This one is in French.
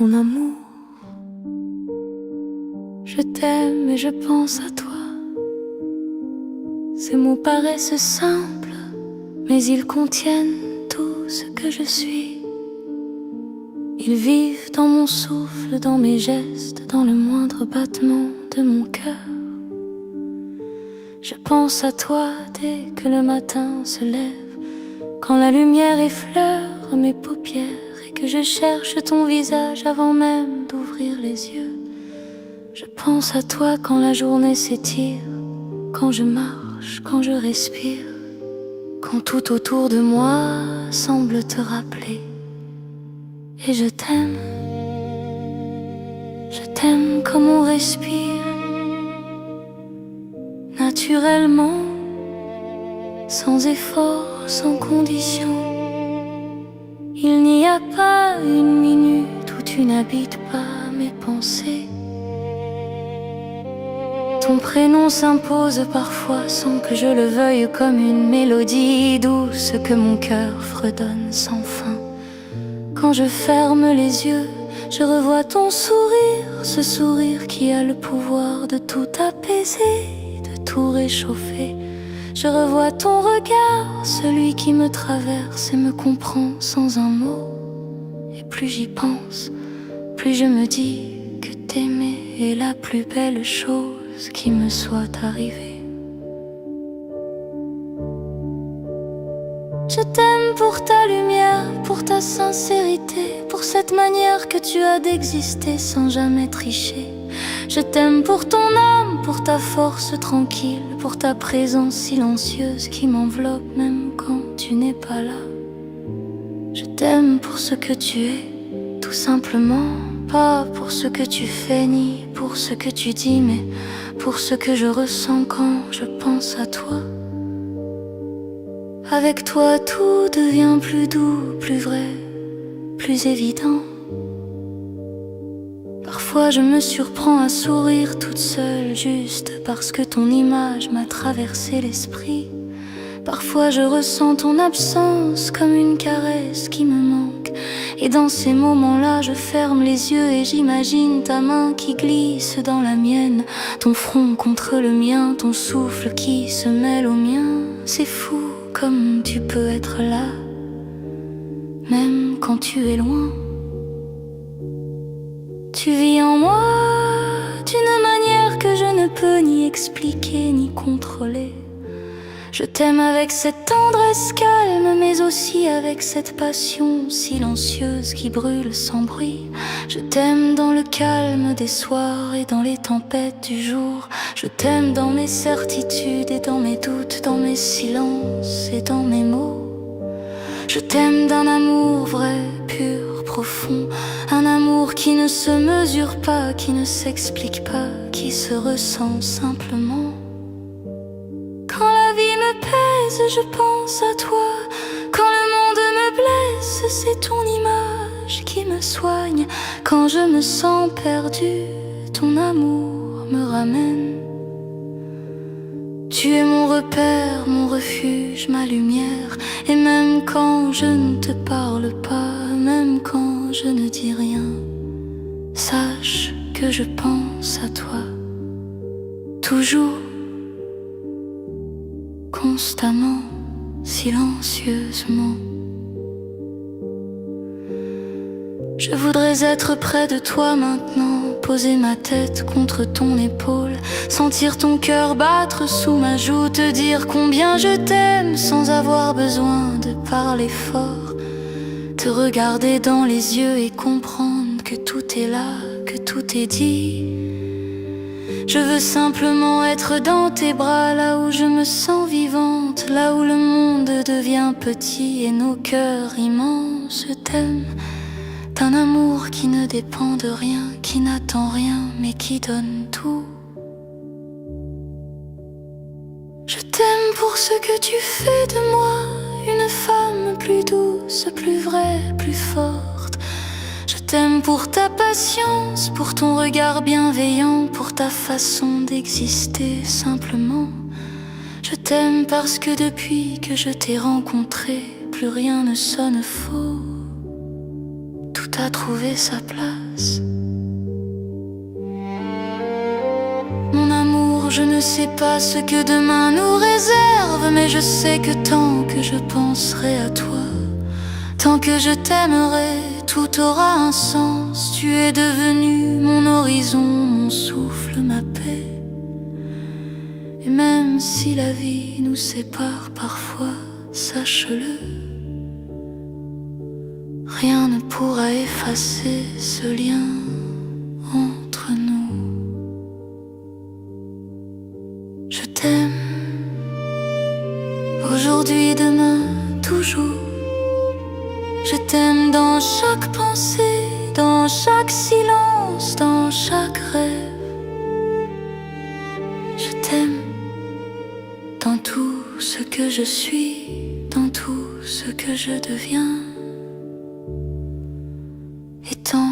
Mon amour, je t'aime et je pense à toi. Ces mots paraissent simples, mais ils contiennent tout ce que je suis. Ils vivent dans mon souffle, dans mes gestes, dans le moindre battement de mon cœur. Je pense à toi dès que le matin se lève, quand la lumière effleure mes paupières et que je cherche ton visage avant même d'ouvrir les yeux. Je pense à toi quand la journée s'étire, quand je marche, quand je respire, quand tout autour de moi semble te rappeler. Et je t'aime comme on respire, naturellement, sans effort, sans condition. Il n'y a pas une minute où tu n'habites pas mes pensées. Ton prénom s'impose parfois sans que je le veuille, comme une mélodie douce que mon cœur fredonne sans fin. Quand je ferme les yeux, je revois ton sourire, ce sourire qui a le pouvoir de tout apaiser, de tout réchauffer. Je revois ton regard, celui qui me traverse et me comprend sans un mot. Et plus j'y pense, plus je me dis que t'aimer est la plus belle chose qui me soit arrivée. Je t'aime pour ta lumière, pour ta sincérité, pour cette manière que tu as d'exister sans jamais tricher. Je t'aime pour ton âme, pour ta force tranquille, pour ta présence silencieuse qui m'enveloppe même quand tu n'es pas là. Je t'aime pour ce que tu es, tout simplement, pas pour ce que tu fais ni pour ce que tu dis, mais pour ce que je ressens quand je pense à toi. Avec toi tout devient plus doux, plus vrai, plus évident. Parfois je me surprends à sourire toute seule, juste parce que ton image m'a traversé l'esprit. Parfois je ressens ton absence comme une caresse qui me manque. Et dans ces moments-là je ferme les yeux et j'imagine ta main qui glisse dans la mienne, ton front contre le mien, ton souffle qui se mêle au mien. C'est fou comme tu peux être là, même quand tu es loin. Tu vis en moi d'une manière que je ne peux ni expliquer ni contrôler. Je t'aime avec cette tendresse calme, mais aussi avec cette passion silencieuse qui brûle sans bruit. Je t'aime dans le calme des soirs et dans les tempêtes du jour. Je t'aime dans mes certitudes et dans mes doutes, dans mes silences et dans mes mots. Je t'aime d'un amour vrai, pur, profond, un amour qui ne se mesure pas, qui ne s'explique pas, qui se ressent simplement. Quand la vie me pèse, je pense à toi. Quand le monde me blesse, c'est ton image qui me soigne. Quand je me sens perdu, ton amour me ramène. Tu es mon repère, mon refuge, ma lumière. Et même quand je ne te parle pas, même quand je ne dis rien, sache que je pense à toi. Toujours, constamment, silencieusement. Je voudrais être près de toi maintenant, poser ma tête contre ton épaule, sentir ton cœur battre sous ma joue, te dire combien je t'aime sans avoir besoin de parler fort, te regarder dans les yeux et comprendre que tout est là, que tout est dit. Je veux simplement être dans tes bras, là où je me sens vivante, là où le monde devient petit et nos cœurs immenses. Je t'aime d'un amour qui ne dépend de rien, qui n'attend rien, mais qui donne tout. Je t'aime pour ce que tu fais de moi, une femme plus douce, plus vraie, plus forte. Je t'aime pour ta patience, pour ton regard bienveillant, pour ta façon d'exister simplement. Je t'aime parce que depuis que je t'ai rencontré, plus rien ne sonne faux. Tout a trouvé sa place je ne sais pas ce que demain nous réserve, mais je sais que tant que je penserai à toi, tant que je t'aimerai, tout aura un sens. Tu es devenu mon horizon, mon souffle, ma paix. Et même si la vie nous sépare parfois, sache-le, rien ne pourra effacer ce lien entre nous. Je t'aime, aujourd'hui, demain, toujours. Je t'aime dans chaque pensée, dans chaque silence, dans chaque rêve. Je t'aime dans tout ce que je suis, dans tout ce que je deviens. Et tant